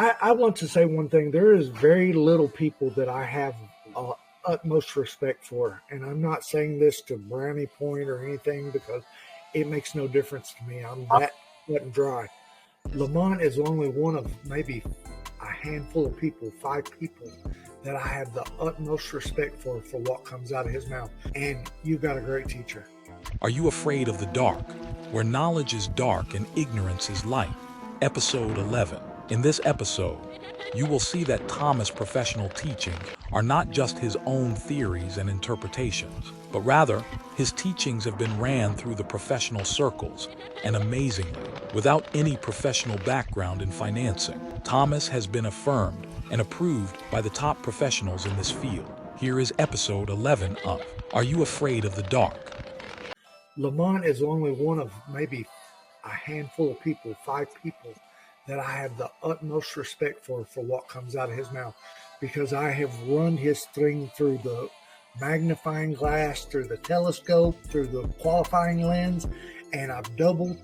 I want to say one thing. There is very little people that I have utmost respect for. And I'm not saying this to brownie point or anything because it makes no difference to me. I'm that cut and dry. Lamont is only one of maybe a handful of people, 5 people, that I have the utmost respect for what comes out of his mouth. And you got a great teacher. Are you afraid of the dark, where knowledge is dark and ignorance is light? Episode 11. In this episode, you will see that Thomas' professional teachings are not just his own theories and interpretations, but rather his teachings have been ran through the professional circles, and amazingly, without any professional background in financing. Thomas has been affirmed and approved by the top professionals in this field. Here is episode 11 of Are You Afraid of the Dark? Lamont is only one of maybe a handful of people, 5 people, that I have the utmost respect for what comes out of his mouth, because I have run his thing through the magnifying glass, through the telescope, through the qualifying lens, and I've double,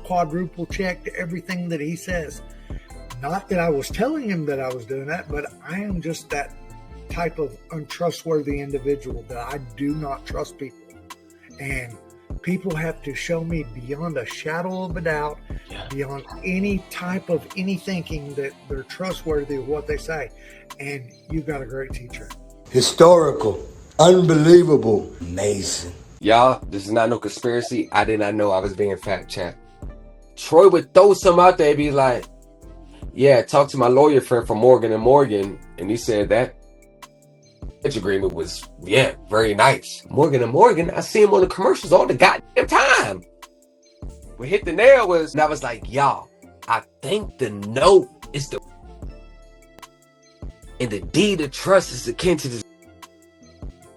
quadruple checked everything that he says. Not that I was telling him that I was doing that, but I am just that type of untrustworthy individual that I do not trust people. And people have to show me beyond a shadow of a doubt, beyond any type of any thinking, that they're trustworthy of what they say. And you got a great teacher. Historical, unbelievable, amazing. Y'all, this is not no conspiracy. I did not know I was being fact-checked. Troy would throw some out there and be like, yeah, talk to my lawyer friend from Morgan & Morgan, and he said that agreement was, very nice. Morgan & Morgan, I see him on the commercials all the goddamn time. What hit the nail was, and I was like, y'all, I think the note is the, and the deed of trust is akin to the.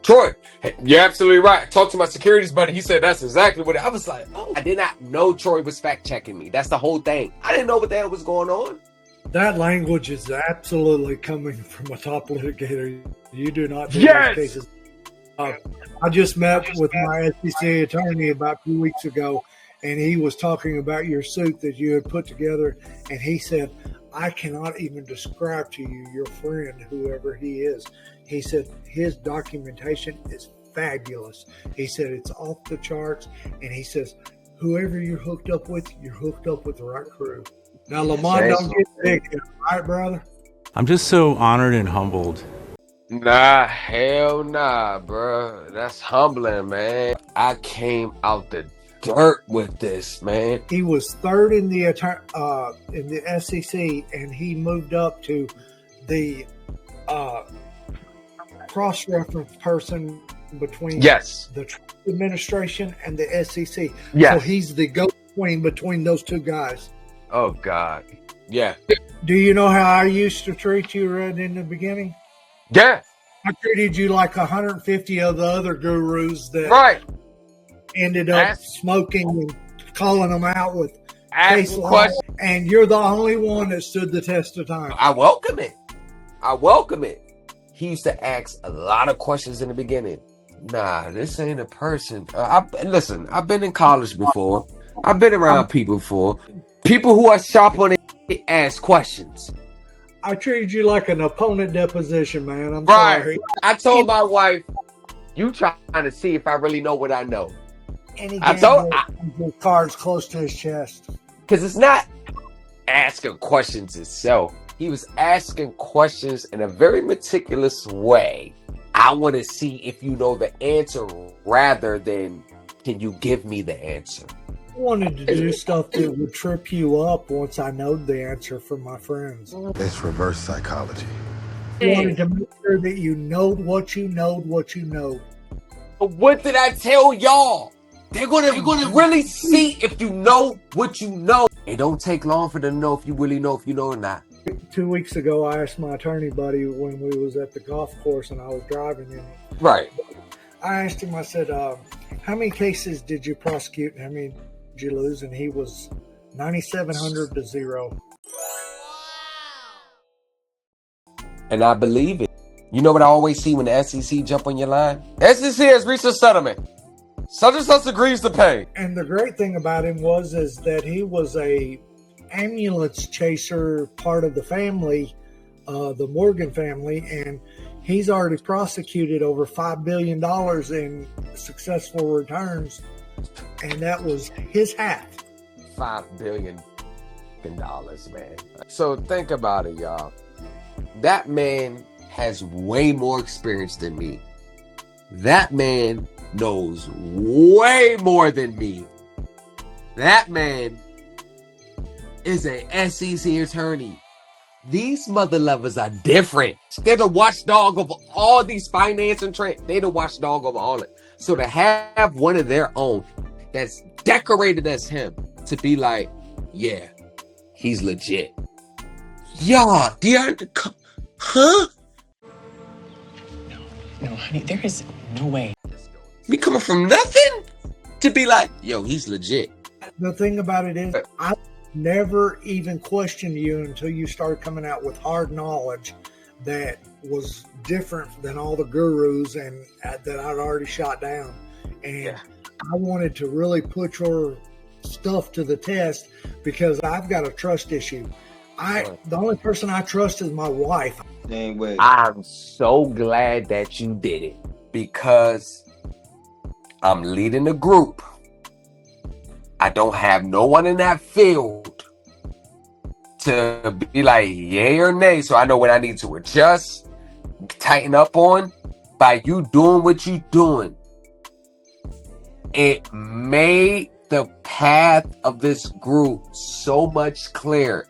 Troy, hey, you're absolutely right. Talked to my securities buddy. He said that's exactly what I was like. Oh, I did not know Troy was fact checking me. That's the whole thing. I didn't know what the hell was going on. That language is absolutely coming from a top litigator. You do not do Yes! those cases. I just met with my SEC attorney about 2 weeks ago, and he was talking about your suit that you had put together, and he said, I cannot even describe to you your friend, whoever he is. He said his documentation is fabulous. He said it's off the charts, and he says, whoever you're hooked up with the right crew. Now, Lamont, don't get big, right, brother? I'm just so honored and humbled. Nah, hell nah, bro. That's humbling, man. I came out the dirt with this, man. He was third in the SEC, and he moved up to the cross-reference person between the Trump administration and the SEC. Yes. So he's the go-between between those two guys. Oh, God. Yeah. Do you know how I used to treat you right in the beginning? Yeah. I treated you like 150 of the other gurus that ended up smoking and calling them out with case law, and you're the only one that stood the test of time. I welcome it. He used to ask a lot of questions in the beginning. Nah, this ain't a person. Listen, I've been in college before. I've been around people before. People who are sharp on it ask questions. I treated you like an opponent deposition, man. I'm sorry. I told my wife, you trying to see if I really know what I know. Any cards close to his chest. Because it's not asking questions itself. He was asking questions in a very meticulous way. I want to see if you know the answer rather than can you give me the answer. I wanted to do stuff that would trip you up once I know the answer from my friends. It's reverse psychology. I wanted to make sure that you know what you know. But what did I tell y'all? They're gonna really see if you know what you know. It don't take long for them to know if you really know if you know or not. 2 weeks ago, I asked my attorney buddy when we was at the golf course and I was driving in. Right. I asked him, I said, how many cases did you prosecute and how many did you lose? And he was 9,700 to 0. And I believe it. You know what I always see when the SEC jump on your line? SEC has reached a settlement. Such and such agrees to pay. And the great thing about him is that he was a ambulance chaser part of the family, the Morgan family, and he's already prosecuted over $5 billion in successful returns, and that was his half. $5 billion, man. So think about it, y'all. That man has way more experience than me. That man knows way more than me. That man is an SEC attorney. These mother lovers are different. They're the watchdog of all these finance and trade. They're the watchdog of all it. So to have one of their own that's decorated as him to be like, yeah, he's legit. Y'all, huh? No, honey, there is no way. Me coming from nothing to be like, yo, he's legit. The thing about it is, I never even questioned you until you started coming out with hard knowledge that was different than all the gurus and that I'd already shot down. And I wanted to really put your stuff to the test because I've got a trust issue. The only person I trust is my wife. Same way. I'm so glad that you did it because I'm leading a group. I don't have no one in that field to be like yay or nay. So I know when I need to adjust, tighten up on. By you doing what you doing, it made the path of this group so much clearer.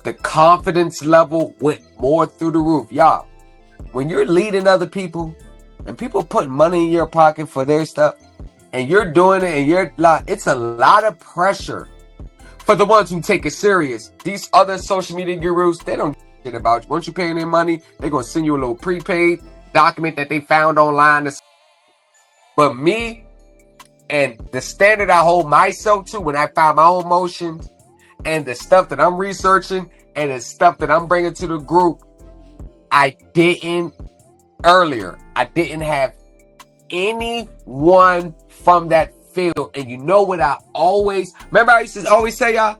The confidence level went more through the roof. Y'all, when you're leading other people and people put money in your pocket for their stuff and you're doing it and you're like, it's a lot of pressure for the ones who take it serious. These other social media gurus, they don't give a shit about you. Once you paying their money, they're going to send you a little prepaid document that they found online. But me and the standard I hold myself to when I find my own motions, and the stuff that I'm researching and the stuff that I'm bringing to the group, I didn't have anyone from that field. And you know what I remember I used to always say, y'all,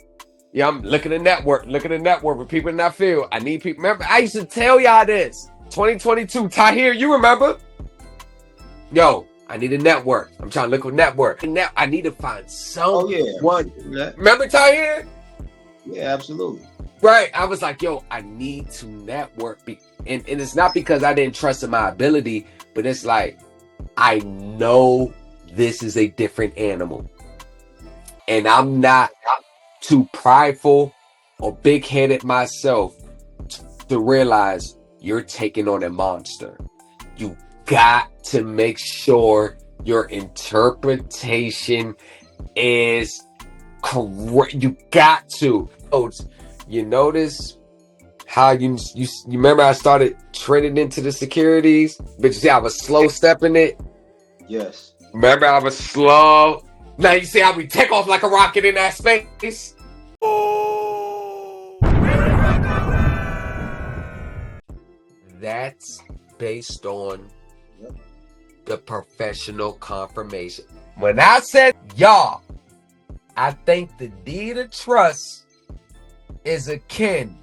yeah, I'm looking at network with people in that field. I need people. Remember, I used to tell y'all this. 2022, Tahir, you remember? Yo, I need a network. I'm trying to look at network. And now I need to find someone. Oh, yeah. Remember Tahir? Yeah, absolutely. Right. I was like, yo, I need to network. And it's not because I didn't trust in my ability, but it's like, I know this is a different animal. And I'm not too prideful or big-headed myself to realize you're taking on a monster. You got to make sure your interpretation is correct. You got to. You notice how you remember I started trending into the securities, but you see I was slow stepping it. Yes. Remember I was slow. Now you see how we take off like a rocket in that space. That's based on the professional confirmation. When I said y'all, I think the deed of trust is akin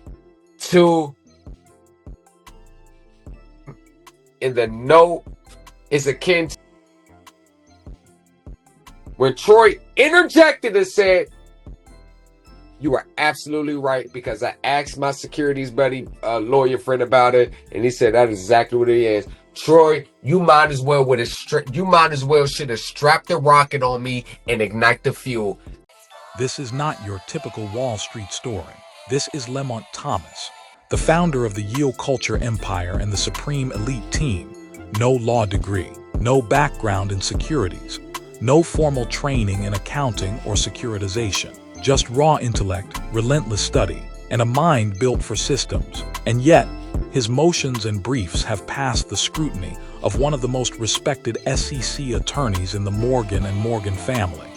to, in the note, is akin to when Troy interjected and said, you are absolutely right, because I asked my securities buddy, lawyer friend about it, and he said that is exactly what it is. Troy, you might as well should have strapped the rocket on me and ignite the fuel. This is not your typical Wall Street story. This is Lemont Thomas, the founder of the Yield Culture Empire and the Supreme Elite Team. No law degree, no background in securities, no formal training in accounting or securitization, just raw intellect, relentless study, and a mind built for systems. And yet, his motions and briefs have passed the scrutiny of one of the most respected SEC attorneys in the Morgan and Morgan family,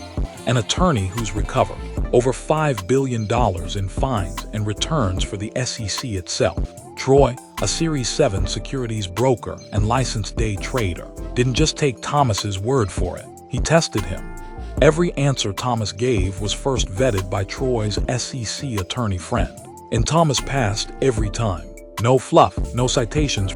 an attorney who's recovered over $5 billion in fines and returns for the SEC itself. Troy, a Series 7 securities broker and licensed day trader, didn't just take Thomas's word for it. He tested him. Every answer Thomas gave was first vetted by Troy's SEC attorney friend. And Thomas passed every time. No fluff, no citations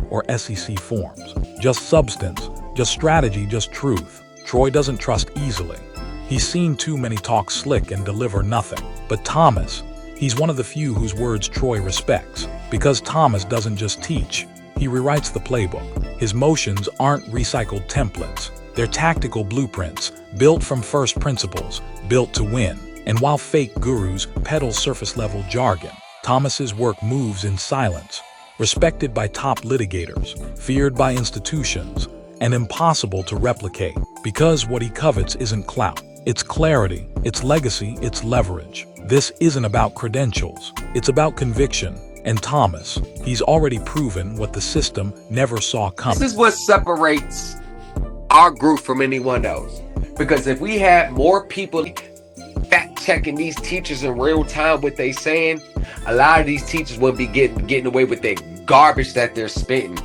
or SEC forms. Just substance, just strategy, just truth. Troy doesn't trust easily. He's seen too many talk slick and deliver nothing. But Thomas, he's one of the few whose words Troy respects. Because Thomas doesn't just teach, he rewrites the playbook. His motions aren't recycled templates. They're tactical blueprints, built from first principles, built to win. And while fake gurus peddle surface-level jargon, Thomas's work moves in silence, respected by top litigators, feared by institutions, and impossible to replicate. Because what he covets isn't clout. It's clarity, it's legacy, it's leverage. This isn't about credentials. It's about conviction. And Thomas, he's already proven what the system never saw coming. This is what separates our group from anyone else. Because if we had more people fact checking these teachers in real time what they saying, a lot of these teachers wouldn't be getting away with that garbage that they're spitting.